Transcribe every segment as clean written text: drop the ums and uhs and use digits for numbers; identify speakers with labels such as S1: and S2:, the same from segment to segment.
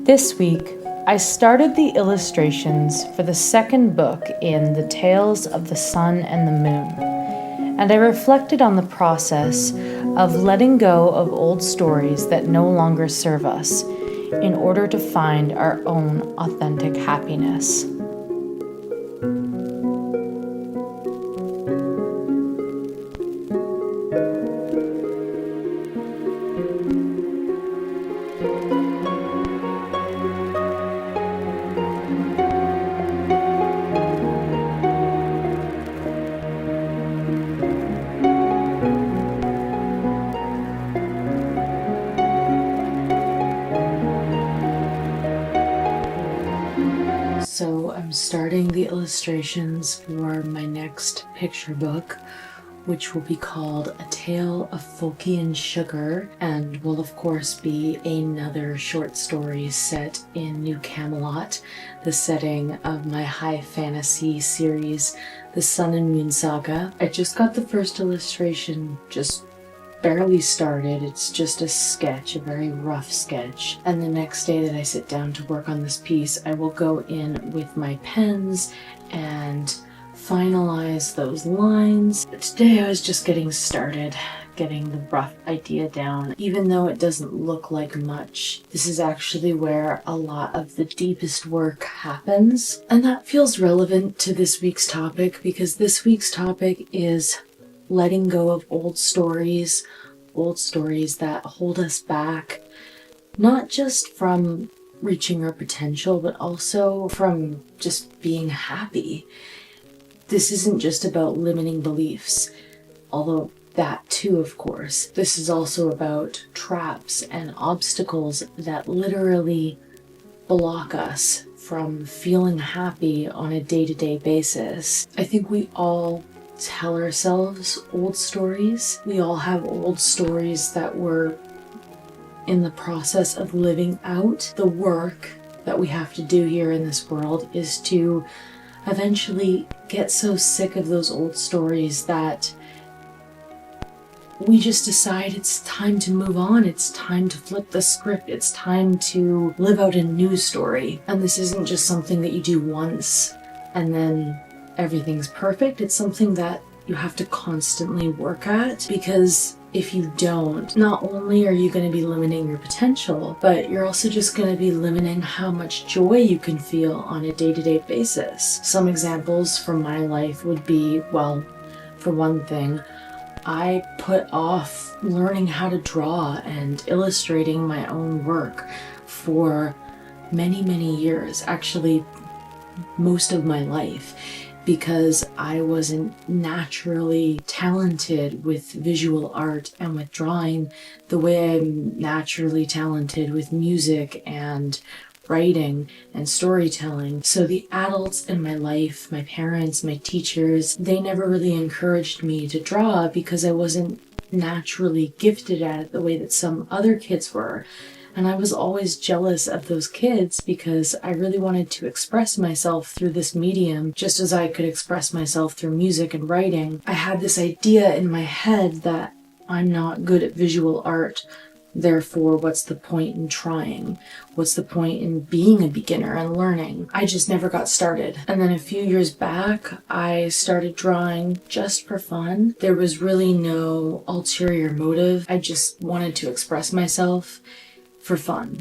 S1: This week, I started the illustrations for the second book in The Tales of the Sun and the Moon, and I reflected on the process of letting go of old stories that no longer serve us in order to find our own authentic happiness. So I'm starting the illustrations for my next picture book, which will be called A Tale of Folky and Sugar, and will of course be another short story set in New Camelot, the setting of my high fantasy series, The Sun and Moon Saga. I just got the first illustration just barely started. It's just a sketch, a very rough sketch. And the next day that I sit down to work on this piece, I will go in with my pens and finalize those lines. Today I was just getting started, getting the rough idea down. Even though it doesn't look like much, this is actually where a lot of the deepest work happens. And that feels relevant to this week's topic, because this week's topic is letting go of old stories that hold us back, not just from reaching our potential, but also from just being happy. This isn't just about limiting beliefs, although that too, of course. This is also about traps and obstacles that literally block us from feeling happy on a day-to-day basis. I think we all tell ourselves old stories. We all have old stories that we're in the process of living out. The work that we have to do here in this world is to eventually get so sick of those old stories that we just decide it's time to move on. It's time to flip the script. It's time to live out a new story. And this isn't just something that you do once and then everything's perfect. It's something that you have to constantly work at, because if you don't, not only are you going to be limiting your potential, but you're also just going to be limiting how much joy you can feel on a day-to-day basis. Some examples from my life would be, well, for one thing, I put off learning how to draw and illustrating my own work for many, many years, actually most of my life, because I wasn't naturally talented with visual art and with drawing the way I'm naturally talented with music and writing and storytelling. So the adults in my life, my parents, my teachers, they never really encouraged me to draw because I wasn't naturally gifted at it the way that some other kids were. And I was always jealous of those kids because I really wanted to express myself through this medium just as I could express myself through music and writing. I had this idea in my head that I'm not good at visual art, therefore what's the point in trying? What's the point in being a beginner and learning? I just never got started. And then a few years back, I started drawing just for fun. There was really no ulterior motive. I just wanted to express myself for fun,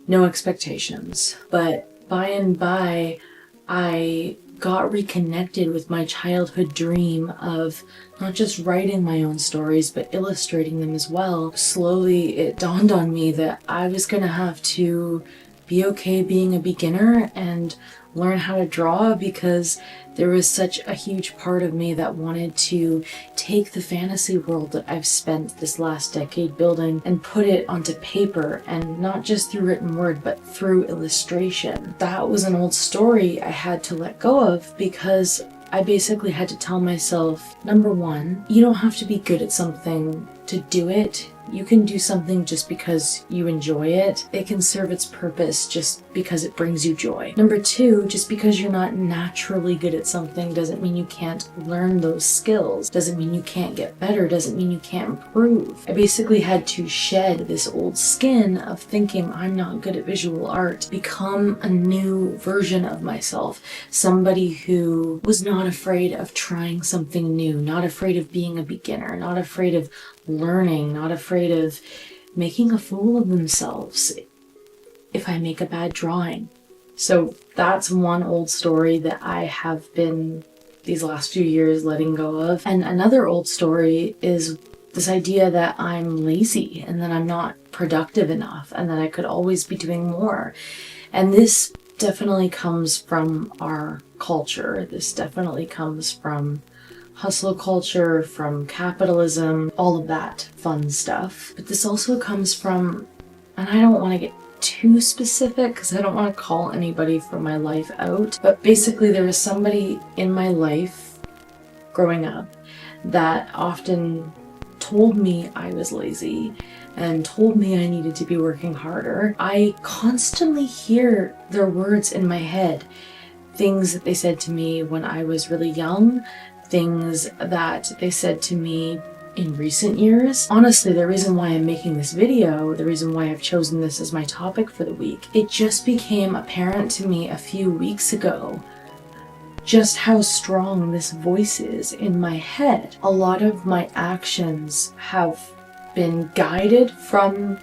S1: no expectations. But by and by, I got reconnected with my childhood dream of not just writing my own stories, but illustrating them as well. Slowly, it dawned on me that I was gonna have to be okay being a beginner and learn how to draw, because there was such a huge part of me that wanted to take the fantasy world that I've spent this last decade building and put it onto paper, and not just through written word, but through illustration. That was an old story I had to let go of, because I basically had to tell myself, number one, you don't have to be good at something to do it. You can do something just because you enjoy it. It can serve its purpose just because it brings you joy. Number two, just because you're not naturally good at something doesn't mean you can't learn those skills. Doesn't mean you can't get better. Doesn't mean you can't improve. I basically had to shed this old skin of thinking I'm not good at visual art, become a new version of myself. Somebody who was not afraid of trying something new, not afraid of being a beginner, not afraid of learning, not afraid of making a fool of themselves if I make a bad drawing. So that's one old story that I have been these last few years letting go of. And another old story is this idea that I'm lazy and that I'm not productive enough and that I could always be doing more. And this definitely comes from our culture. This definitely comes from hustle culture, from capitalism, all of that fun stuff. But this also comes from, and I don't want to get too specific because I don't want to call anybody from my life out, but basically there was somebody in my life growing up that often told me I was lazy and told me I needed to be working harder. I constantly hear their words in my head, things that they said to me when I was really young, things that they said to me in recent years. Honestly, the reason why I'm making this video, the reason why I've chosen this as my topic for the week, it just became apparent to me a few weeks ago just how strong this voice is in my head. A lot of my actions have been guided from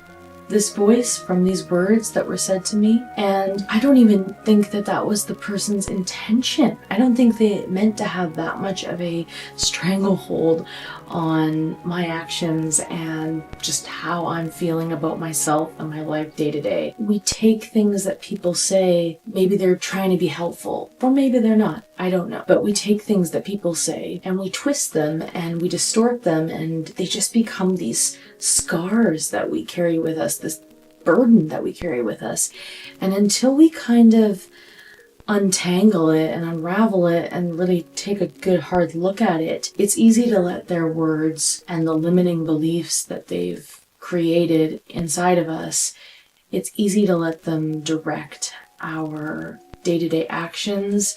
S1: this voice, from these words that were said to me, and I don't even think that that was the person's intention. I don't think they meant to have that much of a stranglehold on my actions and just how I'm feeling about myself and my life day to day. We take things that people say, maybe they're trying to be helpful, or maybe they're not, I don't know. But we take things that people say and we twist them and we distort them, and they just become these scars that we carry with us, this burden that we carry with us. And until we kind of untangle it and unravel it and really take a good hard look at it, it's easy to let their words and the limiting beliefs that they've created inside of us, it's easy to let them direct our day-to-day actions.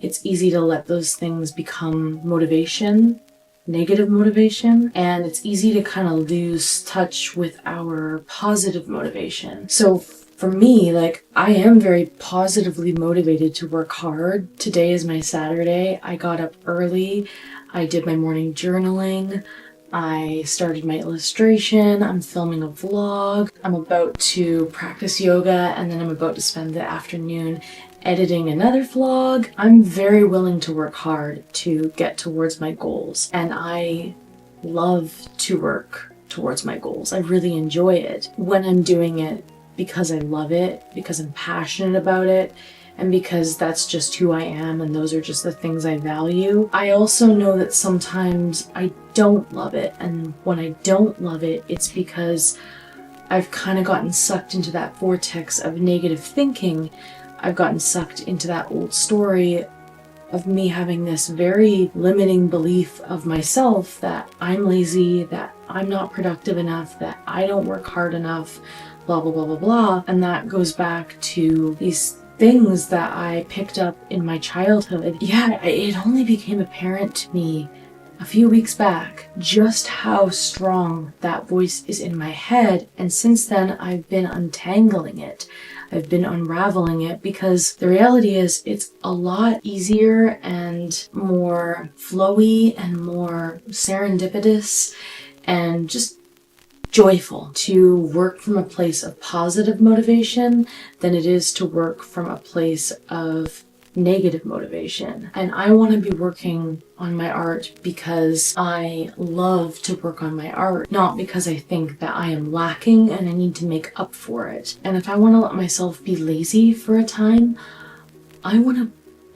S1: It's easy to let those things become motivation, negative motivation, and it's easy to kind of lose touch with our positive motivation. So for me, I am very positively motivated to work hard. Today is my Saturday. I got up early. I did my morning journaling. I started my illustration. I'm filming a vlog. I'm about to practice yoga, and then I'm about to spend the afternoon editing another vlog. I'm very willing to work hard to get towards my goals, and I love to work towards my goals. I really enjoy it when I'm doing it because I love it, because I'm passionate about it, and because that's just who I am and those are just the things I value. I also know that sometimes I don't love it, and when I don't love it, it's because I've kind of gotten sucked into that vortex of negative thinking. I've gotten sucked into that old story of me having this very limiting belief of myself that I'm lazy, that I'm not productive enough, that I don't work hard enough, blah, blah, blah, blah, blah. And that goes back to these things that I picked up in my childhood. Yeah, it only became apparent to me a few weeks back just how strong that voice is in my head. And since then, I've been untangling it. I've been unraveling it, because the reality is it's a lot easier and more flowy and more serendipitous and just joyful to work from a place of positive motivation than it is to work from a place of negative motivation. And I want to be working on my art because I love to work on my art, not because I think that I am lacking and I need to make up for it. And if I want to let myself be lazy for a time, I want to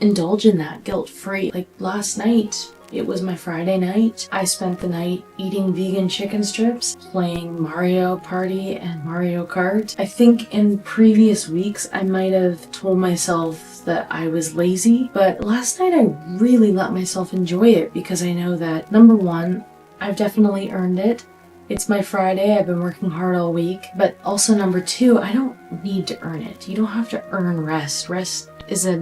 S1: indulge in that guilt-free. Like last night, it was my Friday night. I spent the night eating vegan chicken strips, playing Mario Party and Mario Kart. I think in previous weeks, I might have told myself that I was lazy, but last night I really let myself enjoy it because I know that, number one, I've definitely earned it. It's my Friday, I've been working hard all week, but also number two, I don't need to earn it. You don't have to earn rest. Rest is a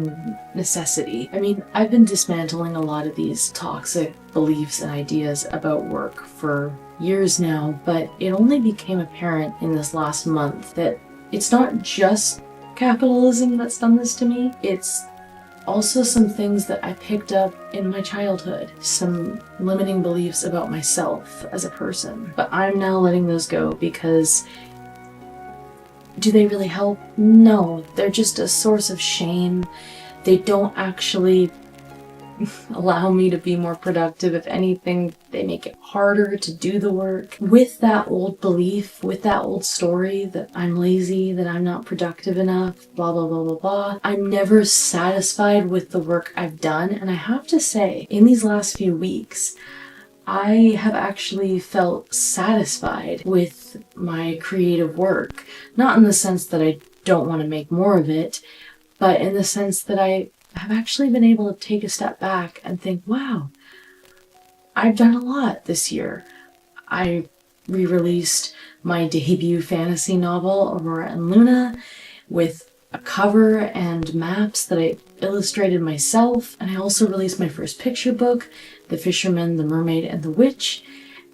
S1: necessity. I mean, I've been dismantling a lot of these toxic beliefs and ideas about work for years now, but it only became apparent in this last month that it's not just capitalism that's done this to me, it's also some things that I picked up in my childhood, some limiting beliefs about myself as a person. But I'm now letting those go because do they really help? No, they're just a source of shame. They don't actually allow me to be more productive. If anything, they make it harder to do the work. With that old belief, with that old story that I'm lazy, that I'm not productive enough, blah, blah, blah, blah, blah, I'm never satisfied with the work I've done. And I have to say, in these last few weeks, I have actually felt satisfied with my creative work. Not in the sense that I don't want to make more of it, but in the sense that I have actually been able to take a step back and think, wow, I've done a lot this year. I re-released my debut fantasy novel, Aurora and Luna, with a cover and maps that I illustrated myself. And I also released my first picture book, The Fisherman, the Mermaid, and the Witch.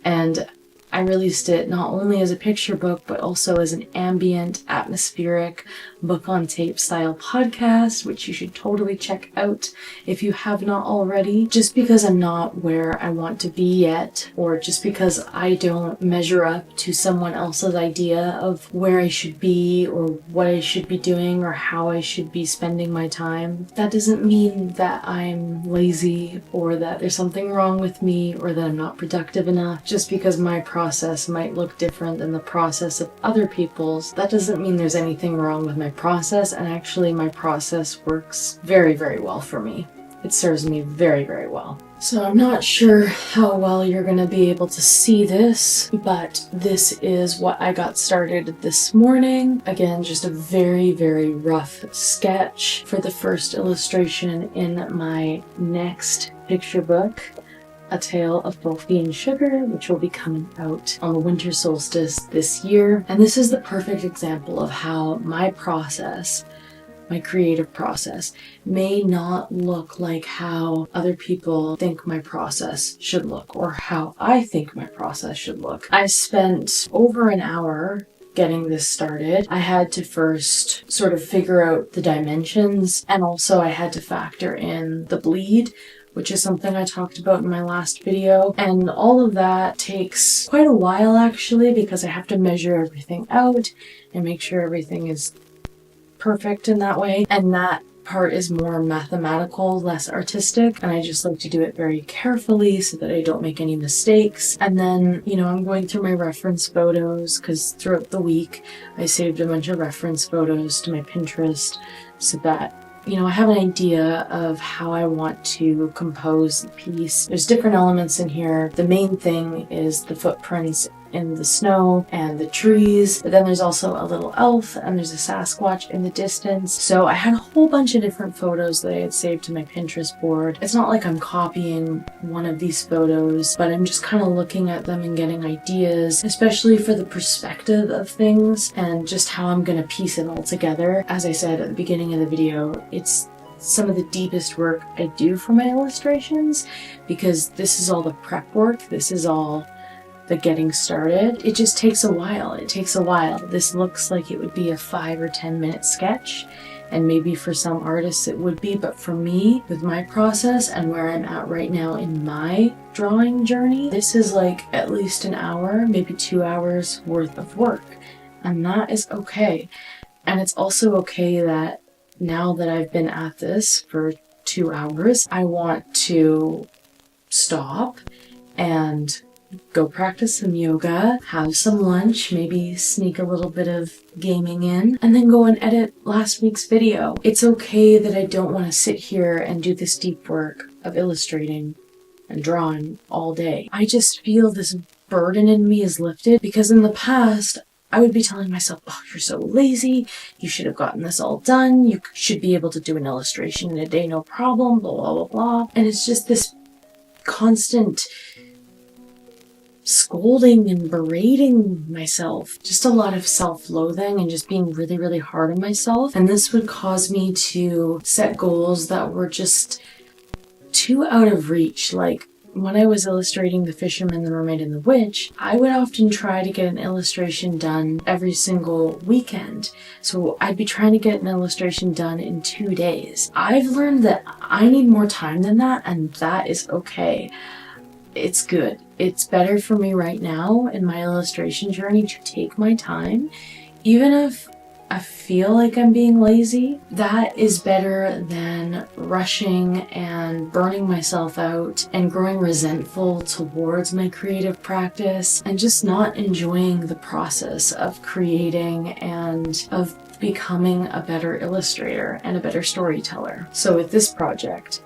S1: And I released it not only as a picture book, but also as an ambient, atmospheric, book-on-tape style podcast, which you should totally check out if you have not already. Just because I'm not where I want to be yet, or just because I don't measure up to someone else's idea of where I should be, or what I should be doing, or how I should be spending my time, that doesn't mean that I'm lazy, or that there's something wrong with me, or that I'm not productive enough. Just because my process might look different than the process of other people's, that doesn't mean there's anything wrong with my process. And actually my process works very, very well for me. It serves me very, very well. So I'm not sure how well you're going to be able to see this, but this is what I got started this morning. Again, just a very, very rough sketch for the first illustration in my next picture book, A Tale of Bulky and Sugar, which will be coming out on the winter solstice this year. And this is the perfect example of how my process, my creative process, may not look like how other people think my process should look, or how I think my process should look. I spent over an hour getting this started. I had to first sort of figure out the dimensions, and also I had to factor in the bleed, which is something I talked about in my last video. And all of that takes quite a while actually, because I have to measure everything out and make sure everything is perfect in that way. And that part is more mathematical, less artistic, and I just like to do it very carefully so that I don't make any mistakes. And then, you know, I'm going through my reference photos, because throughout the week I saved a bunch of reference photos to my Pinterest so that, you know, I have an idea of how I want to compose the piece. There's different elements in here. The main thing is the footprints in the snow and the trees, but then there's also a little elf and there's a Sasquatch in the distance. So I had a whole bunch of different photos that I had saved to my Pinterest board. It's not like I'm copying one of these photos, but I'm just kind of looking at them and getting ideas, especially for the perspective of things and just how I'm going to piece it all together. As I said at the beginning of the video, it's some of the deepest work I do for my illustrations, because this is all the prep work. This is all the getting started. It just takes a while. It takes a while. This looks like it would be a 5 or 10 minute sketch, and maybe for some artists it would be, but for me, with my process and where I'm at right now in my drawing journey, this is like at least an hour, maybe 2 hours worth of work. And that is okay. And it's also okay that now that I've been at this for 2 hours, I want to stop and go practice some yoga, have some lunch, maybe sneak a little bit of gaming in, and then go and edit last week's video. It's okay that I don't want to sit here and do this deep work of illustrating and drawing all day. I just feel this burden in me is lifted, because in the past, I would be telling myself, oh, you're so lazy, you should have gotten this all done, you should be able to do an illustration in a day, no problem, blah, blah, blah, blah. And it's just this constant scolding and berating myself. Just a lot of self-loathing and just being really, really hard on myself. And this would cause me to set goals that were just too out of reach. Like when I was illustrating The Fisherman, the Mermaid, and the Witch, I would often try to get an illustration done every single weekend. So I'd be trying to get an illustration done in 2 days. I've learned that I need more time than that, and that is okay. It's good. It's better for me right now in my illustration journey to take my time. Even if I feel like I'm being lazy, that is better than rushing and burning myself out and growing resentful towards my creative practice and just not enjoying the process of creating and of becoming a better illustrator and a better storyteller. So with this project,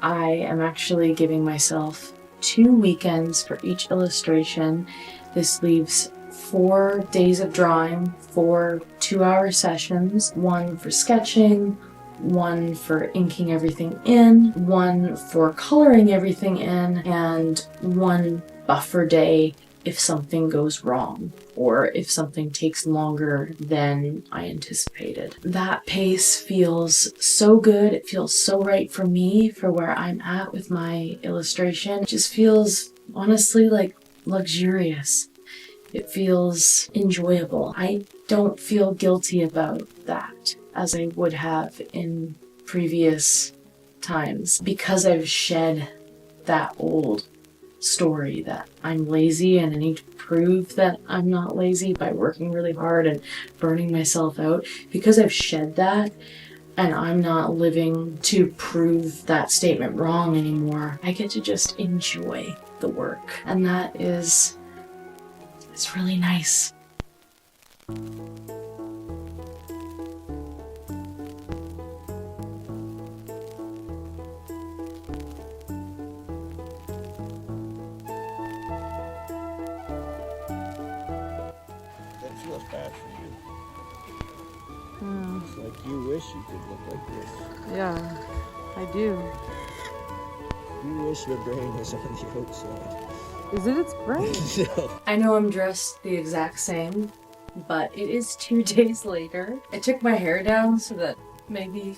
S1: I am actually giving myself 2 weekends for each illustration. This leaves 4 days of drawing, 4 2-hour sessions, 1 for sketching, 1 for inking everything in, 1 for coloring everything in, and 1 buffer day if something goes wrong or if something takes longer than I anticipated. That pace feels so good. It feels so right for me, for where I'm at with my illustration. It just feels honestly like luxurious. It feels enjoyable. I don't feel guilty about that as I would have in previous times because I've shed that old story that I'm lazy and I need to prove that I'm not lazy by working really hard and burning myself out. Because I've shed that and I'm not living to prove that statement wrong anymore, I get to just enjoy the work. And that is, it's really nice.
S2: That feels bad for you. It's like you wish you could look like this.
S3: Yeah, I do.
S2: You wish your brain was on the outside.
S3: Is it its brain?
S2: No.
S1: I know I'm dressed the exact same, but it is 2 days later. I took my hair down so that maybe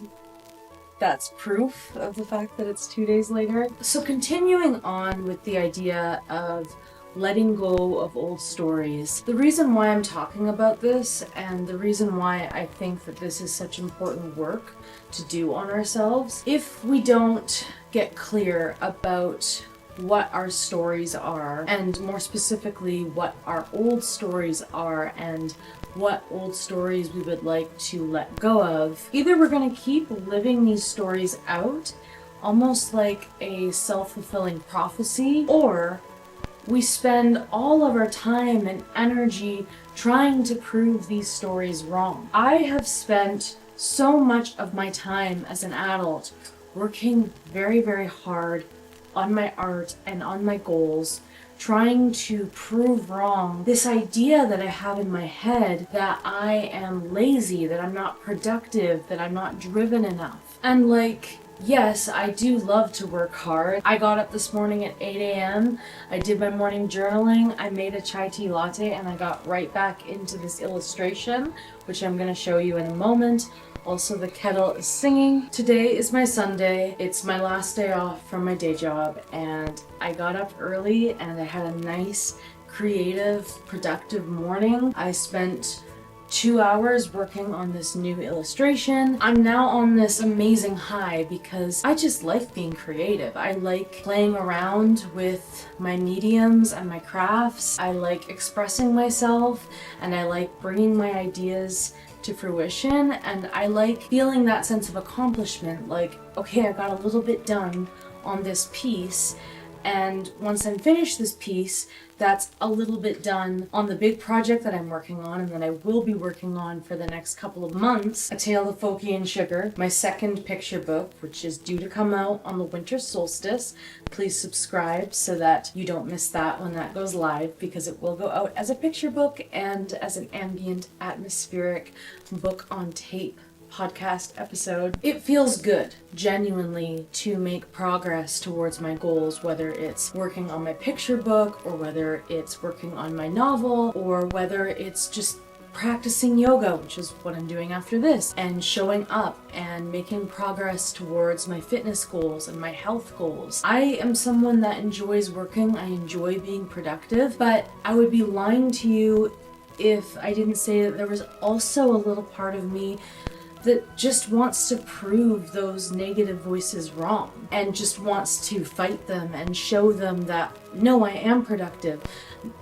S1: that's proof of the fact that it's 2 days later. So continuing on with the idea of letting go of old stories. The reason why I'm talking about this and the reason why I think that this is such important work to do on ourselves, if we don't get clear about what our stories are, and more specifically what our old stories are and what old stories we would like to let go of, either we're going to keep living these stories out almost like a self-fulfilling prophecy, or we spend all of our time and energy trying to prove these stories wrong. I have spent so much of my time as an adult working very, very hard on my art and on my goals, trying to prove wrong this idea that I have in my head that I am lazy, that I'm not productive, that I'm not driven enough. And like, yes, I do love to work hard. I got up this morning at 8 a.m. I did my morning journaling. I made a chai tea latte and I got right back into this illustration, which I'm going to show you in a moment. Also, the kettle is singing. Today is my Sunday. It's my last day off from my day job, and I got up early and I had a nice, creative, productive morning. I spent 2 hours working on this new illustration. I'm now on this amazing high because I just like being creative. I like playing around with my mediums and my crafts. I like expressing myself, and I like bringing my ideas to fruition, and I like feeling that sense of accomplishment, like, okay, I got a little bit done on this piece, and once I'm finished this piece, that's a little bit done on the big project that I'm working on and that I will be working on for the next couple of months, A Tale of Folky and Sugar, my second picture book, which is due to come out on the winter solstice. Please subscribe so that you don't miss that when that goes live, because it will go out as a picture book and as an ambient, atmospheric book on tape podcast episode. It feels good, genuinely, to make progress towards my goals, whether it's working on my picture book, or whether it's working on my novel, or whether it's just practicing yoga, which is what I'm doing after this, and showing up and making progress towards my fitness goals and my health goals. I am someone that enjoys working, I enjoy being productive, but I would be lying to you if I didn't say that there was also a little part of me that just wants to prove those negative voices wrong and just wants to fight them and show them that, no, I am productive.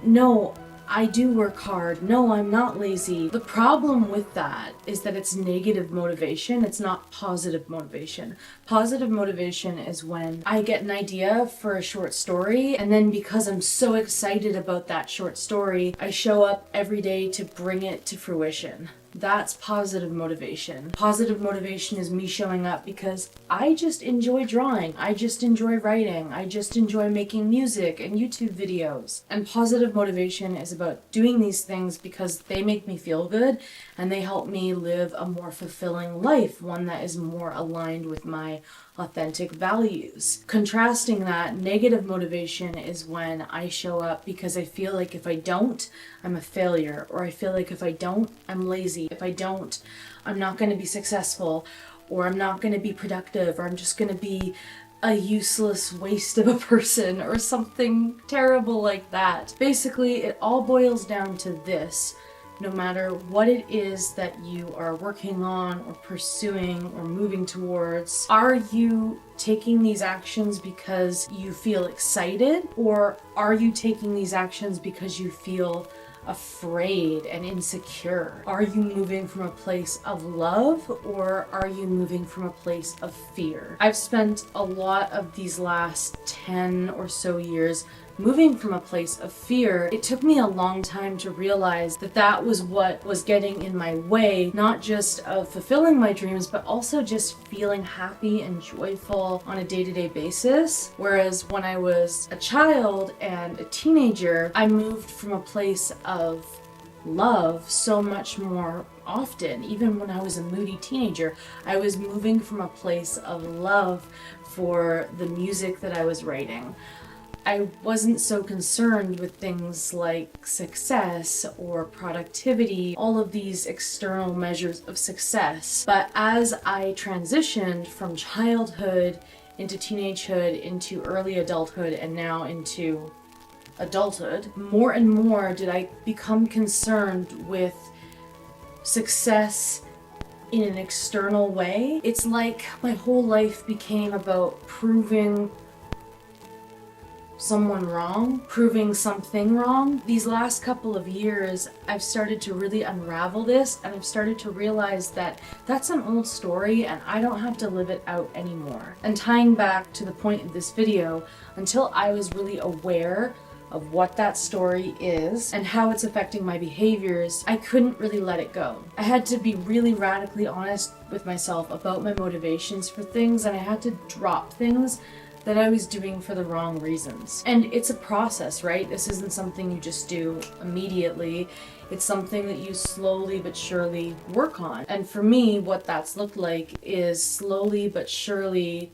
S1: No, I do work hard. No, I'm not lazy. The problem with that is that it's negative motivation. It's not positive motivation. Positive motivation is when I get an idea for a short story, and then because I'm so excited about that short story, I show up every day to bring it to fruition. That's positive motivation. Positive motivation is me showing up because I just enjoy drawing, I just enjoy writing, I just enjoy making music and YouTube videos. And positive motivation is about doing these things because they make me feel good and they help me live a more fulfilling life, one that is more aligned with my authentic values. Contrasting that, negative motivation is when I show up because I feel like if I don't, I'm a failure, or I feel like if I don't, I'm lazy. If I don't, I'm not going to be successful, or I'm not going to be productive, or I'm just going to be a useless waste of a person, or something terrible like that. Basically, it all boils down to this. No matter what it is that you are working on or pursuing or moving towards, are you taking these actions because you feel excited, or are you taking these actions because you feel afraid and insecure? Are you moving from a place of love, or are you moving from a place of fear? I've spent a lot of these last 10 or so years moving from a place of fear. It took me a long time to realize that that was what was getting in my way, not just of fulfilling my dreams, but also just feeling happy and joyful on a day-to-day basis. Whereas when I was a child and a teenager, I moved from a place of love so much more often. Even when I was a moody teenager, I was moving from a place of love for the music that I was writing. I wasn't so concerned with things like success or productivity, all of these external measures of success. But as I transitioned from childhood into teenagehood, into early adulthood, and now into adulthood, more and more did I become concerned with success in an external way. It's like my whole life became about proving someone wrong, proving something wrong. These last couple of years, I've started to really unravel this, and I've started to realize that that's an old story and I don't have to live it out anymore. And tying back to the point of this video, until I was really aware of what that story is and how it's affecting my behaviors, I couldn't really let it go. I had to be really radically honest with myself about my motivations for things, and I had to drop things that I was doing for the wrong reasons. And it's a process, right? This isn't something you just do immediately. It's something that you slowly but surely work on. And for me, what that's looked like is slowly but surely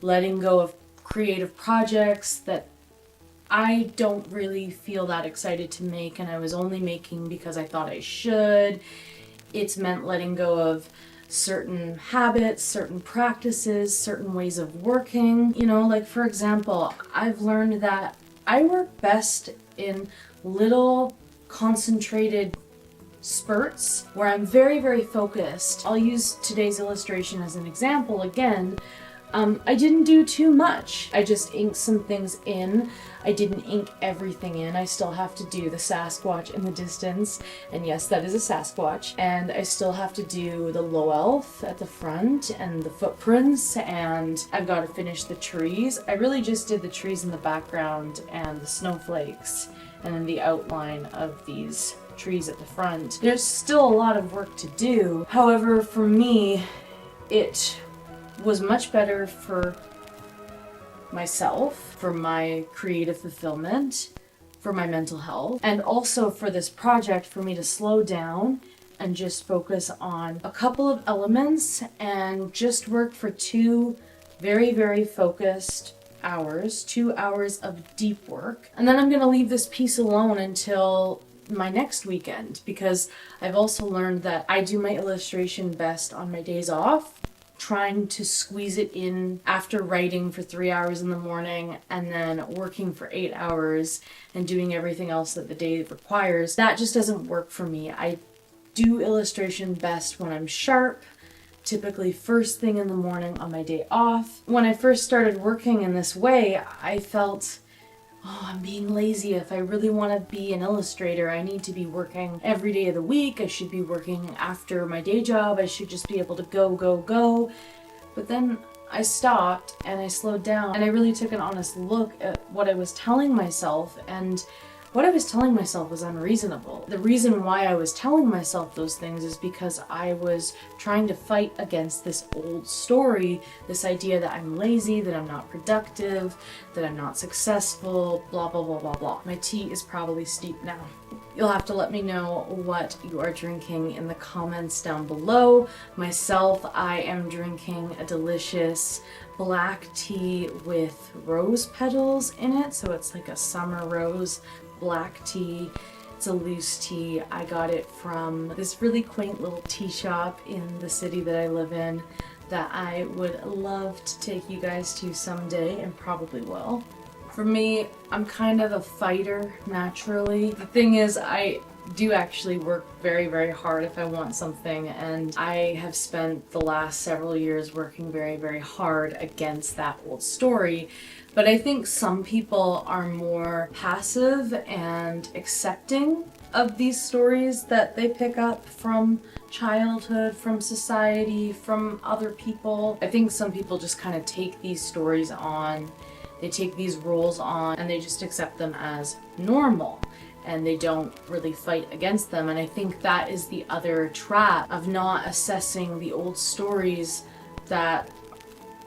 S1: letting go of creative projects that I don't really feel that excited to make, and I was only making because I thought I should. It's meant letting go of certain habits, certain practices, certain ways of working. You know, like for example, I've learned that I work best in little concentrated spurts where I'm very, very focused. I'll use today's illustration as an example again. I didn't do too much. I just inked some things in. I didn't ink everything in. I still have to do the Sasquatch in the distance. And yes, that is a Sasquatch. And I still have to do the low elf at the front and the footprints. And I've got to finish the trees. I really just did the trees in the background and the snowflakes and then the outline of these trees at the front. There's still a lot of work to do. However, for me, it was much better for myself, for my creative fulfillment, for my mental health, and also for this project for me to slow down and just focus on a couple of elements and just work for 2 very, very focused hours, 2 hours of deep work. And then I'm going to leave this piece alone until my next weekend, because I've also learned that I do my illustration best on my days off, trying to squeeze it in after writing for 3 hours in the morning and then working for 8 hours and doing everything else that the day requires. That just doesn't work for me. I do illustration best when I'm sharp, typically first thing in the morning on my day off. When I first started working in this way, I felt, oh, I'm being lazy. If I really want to be an illustrator, I need to be working every day of the week. I should be working after my day job. I should just be able to go, go, go. But then I stopped and I slowed down and I really took an honest look at what I was telling myself, and what I was telling myself was unreasonable. The reason why I was telling myself those things is because I was trying to fight against this old story, this idea that I'm lazy, that I'm not productive, that I'm not successful, blah, blah, blah, blah, blah. My tea is probably steep now. You'll have to let me know what you are drinking in the comments down below. Myself, I am drinking a delicious black tea with rose petals in it, so it's like a summer rose black tea. It's a loose tea. I got it from this really quaint little tea shop in the city that I live in that I would love to take you guys to someday, and probably will. For me, I'm kind of a fighter naturally. The thing is, I do actually work very, very hard if I want something, and I have spent the last several years working very, very hard against that old story. But I think some people are more passive and accepting of these stories that they pick up from childhood, from society, from other people. I think some people just kind of take these stories on, they take these roles on, and they just accept them as normal, and they don't really fight against them. And I think that is the other trap of not assessing the old stories that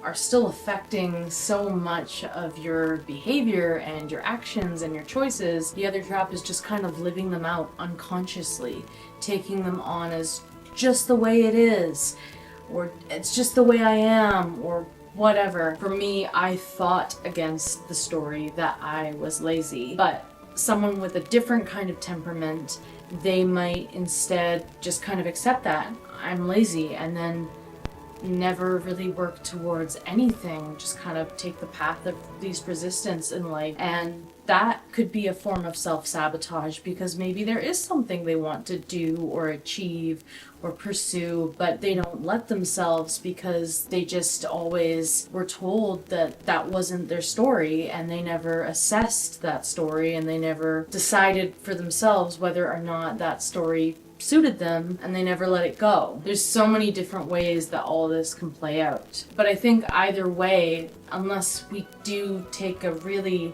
S1: are still affecting so much of your behavior and your actions and your choices. The other trap is just kind of living them out unconsciously, taking them on as just the way it is, or it's just the way I am, or whatever. For me, I fought against the story that I was lazy, but someone with a different kind of temperament, they might instead just kind of accept that I'm lazy, and then never really work towards anything, just kind of take the path of least resistance in life. And that could be a form of self-sabotage, because maybe there is something they want to do or achieve or pursue, but they don't let themselves because they just always were told that that wasn't their story, and they never assessed that story, and they never decided for themselves whether or not that story suited them, and they never let it go. There's so many different ways that all this can play out. But I think either way, unless we do take a really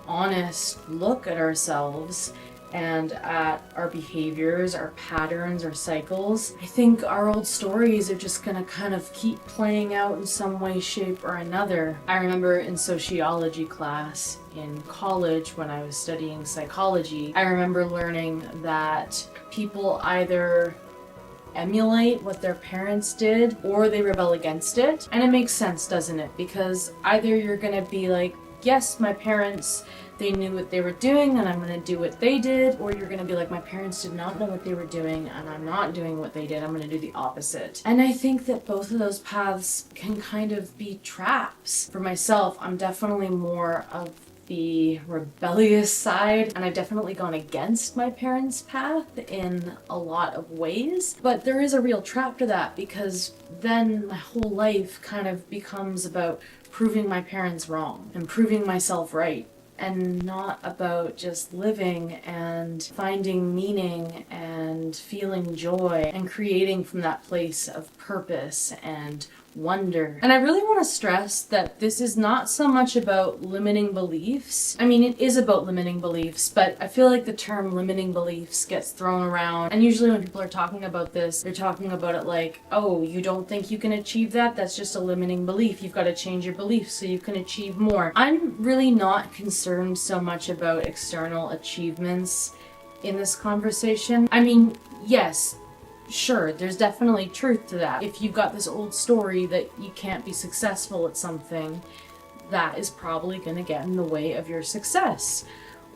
S1: honest look at ourselves and at our behaviors, our patterns, our cycles, I think our old stories are just gonna kind of keep playing out in some way, shape, or another. I remember in sociology class in college when I was studying psychology, I remember learning that people either emulate what their parents did or they rebel against it. And it makes sense, doesn't it? Because either you're gonna be like, yes, my parents, they knew what they were doing and I'm gonna do what they did, or you're gonna be like, my parents did not know what they were doing and I'm not doing what they did, I'm gonna do the opposite. And I think that both of those paths can kind of be traps. For myself, I'm definitely more of the rebellious side, and I've definitely gone against my parents' path in a lot of ways. But there is a real trap to that, because then my whole life kind of becomes about proving my parents wrong and proving myself right, and not about just living and finding meaning and feeling joy and creating from that place of purpose and wonder. And I really want to stress that this is not so much about limiting beliefs. I mean, it is about limiting beliefs, but I feel like the term limiting beliefs gets thrown around, and usually when people are talking about this, they're talking about it like, oh, you don't think you can achieve that? That's just a limiting belief. You've got to change your beliefs so you can achieve more. I'm really not concerned so much about external achievements in this conversation. I mean, yes, sure, there's definitely truth to that. If you've got this old story that you can't be successful at something, that is probably going to get in the way of your success.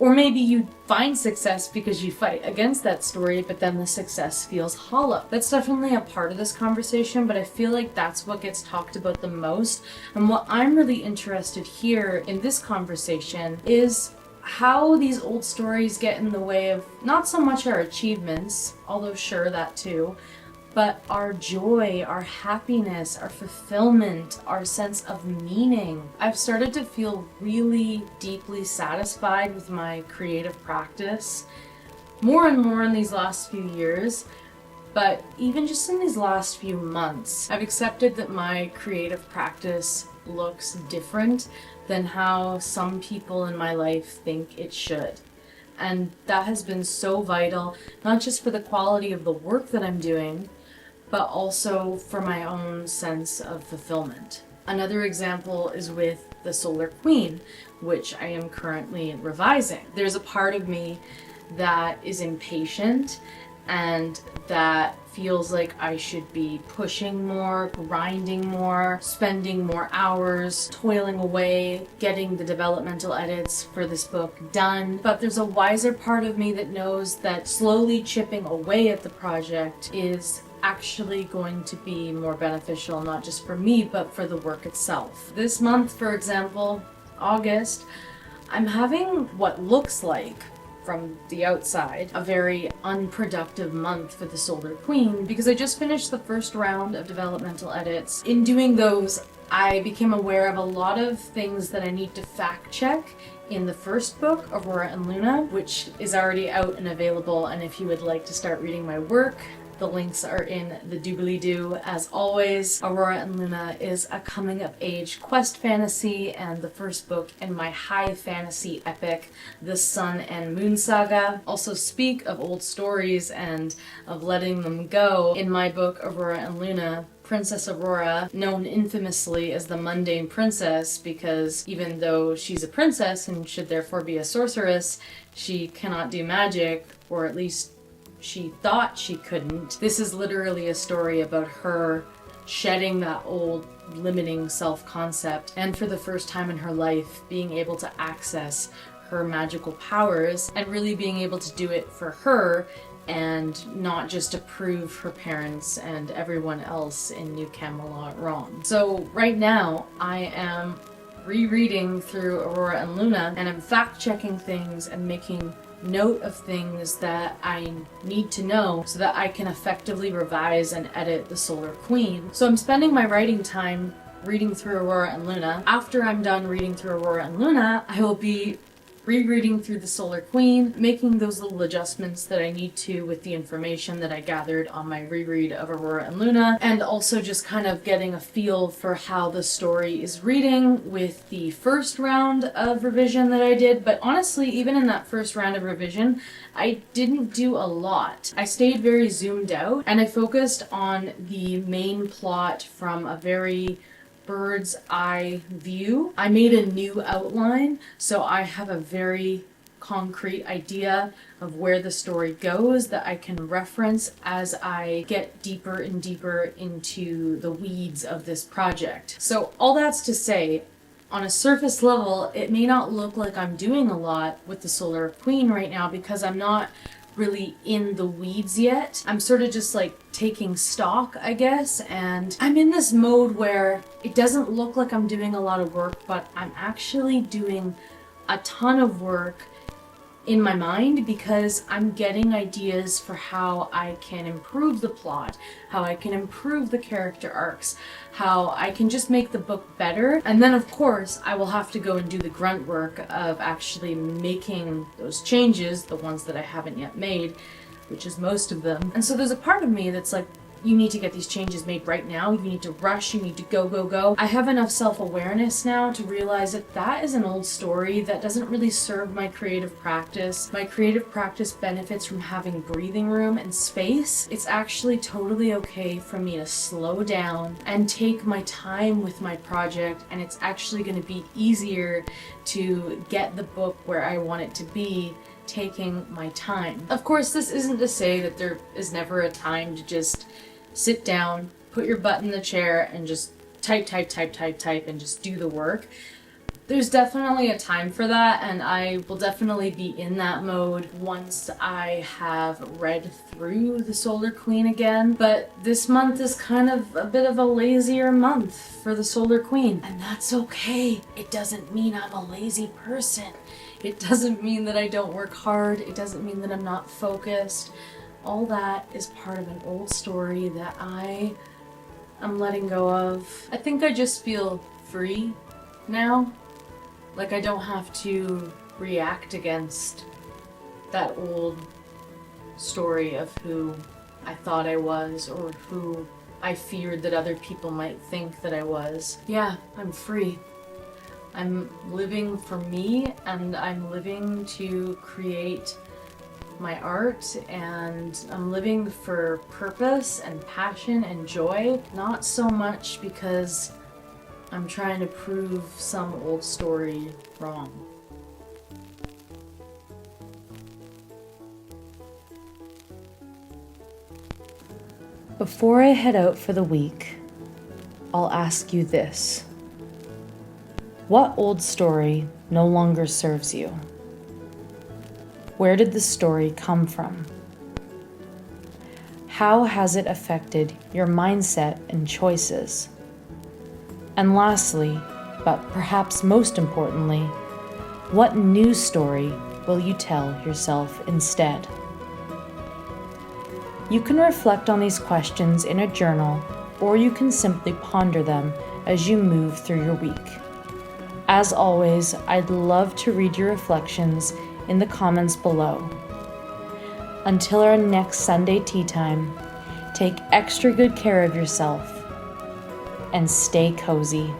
S1: Or maybe you find success because you fight against that story, but then the success feels hollow. That's definitely a part of this conversation, but I feel like that's what gets talked about the most. And what I'm really interested here in this conversation is how these old stories get in the way of not so much our achievements, although sure, that too, but our joy, our happiness, our fulfillment, our sense of meaning. I've started to feel really deeply satisfied with my creative practice, more and more in these last few years, but even just in these last few months, I've accepted that my creative practice looks different than how some people in my life think it should. And that has been so vital, not just for the quality of the work that I'm doing, but also for my own sense of fulfillment. Another example is with the Solar Queen, which I am currently revising. There's a part of me that is impatient and that feels like I should be pushing more, grinding more, spending more hours, toiling away, getting the developmental edits for this book done. But there's a wiser part of me that knows that slowly chipping away at the project is actually going to be more beneficial, not just for me, but for the work itself. This month, for example, August, I'm having what looks like, from the outside, a very unproductive month for the Solar Queen because I just finished the first round of developmental edits. In doing those, I became aware of a lot of things that I need to fact check in the first book, Aurora and Luna, which is already out and available, and if you would like to start reading my work, the links are in the doobly-doo. As always, Aurora and Luna is a coming-of-age quest fantasy and the first book in my high fantasy epic, The Sun and Moon Saga. Also speak of old stories and of letting them go. In my book, Aurora and Luna, Princess Aurora, known infamously as the Mundane Princess because even though she's a princess and should therefore be a sorceress, she cannot do magic, or at least she thought she couldn't. This is literally a story about her shedding that old limiting self-concept and for the first time in her life being able to access her magical powers and really being able to do it for her and not just to prove her parents and everyone else in New Camelot wrong. So right now I am rereading through Aurora and Luna and I'm fact-checking things and making note of things that I need to know so that I can effectively revise and edit the Solar Queen. So I'm spending my writing time reading through Aurora and Luna. After I'm done reading through Aurora and Luna, I will be rereading through the Solar Queen, making those little adjustments that I need to with the information that I gathered on my reread of Aurora and Luna, and also just kind of getting a feel for how the story is reading with the first round of revision that I did. But honestly, even in that first round of revision, I didn't do a lot. I stayed very zoomed out and I focused on the main plot from a very bird's eye view. I made a new outline, so I have a very concrete idea of where the story goes that I can reference as I get deeper and deeper into the weeds of this project. So all that's to say, on a surface level, it may not look like I'm doing a lot with the Solar Queen right now because I'm not really in the weeds yet. I'm sort of just like taking stock, I guess, and I'm in this mode where it doesn't look like I'm doing a lot of work, but I'm actually doing a ton of work in my mind because I'm getting ideas for how I can improve the plot, how I can improve the character arcs, how I can just make the book better. And then of course I will have to go and do the grunt work of actually making those changes, the ones that I haven't yet made, which is most of them. And so there's a part of me that's like, you need to get these changes made right now. You need to rush. You need to go, go, go. I have enough self-awareness now to realize that that is an old story that doesn't really serve my creative practice. My creative practice benefits from having breathing room and space. It's actually totally okay for me to slow down and take my time with my project, and it's actually going to be easier to get the book where I want it to be, taking my time. Of course, this isn't to say that there is never a time to just sit down, put your butt in the chair, and just type, and just do the work. There's definitely a time for that, and I will definitely be in that mode once I have read through The Solar Queen again. But this month is kind of a bit of a lazier month for The Solar Queen, and that's okay. It doesn't mean I'm a lazy person. It doesn't mean that I don't work hard. It doesn't mean that I'm not focused. All that is part of an old story that I'm letting go of. I think I just feel free now. Like I don't have to react against that old story of who I thought I was or who I feared that other people might think that I was. Yeah, I'm free. I'm living for me, and I'm living to create my art, and I'm living for purpose and passion and joy, not so much because I'm trying to prove some old story wrong. Before I head out for the week, I'll ask you this. What old story no longer serves you? Where did the story come from? How has it affected your mindset and choices? And lastly, but perhaps most importantly, what new story will you tell yourself instead? You can reflect on these questions in a journal, or you can simply ponder them as you move through your week. As always, I'd love to read your reflections in the comments below. Until our next Sunday tea time, take extra good care of yourself and stay cozy.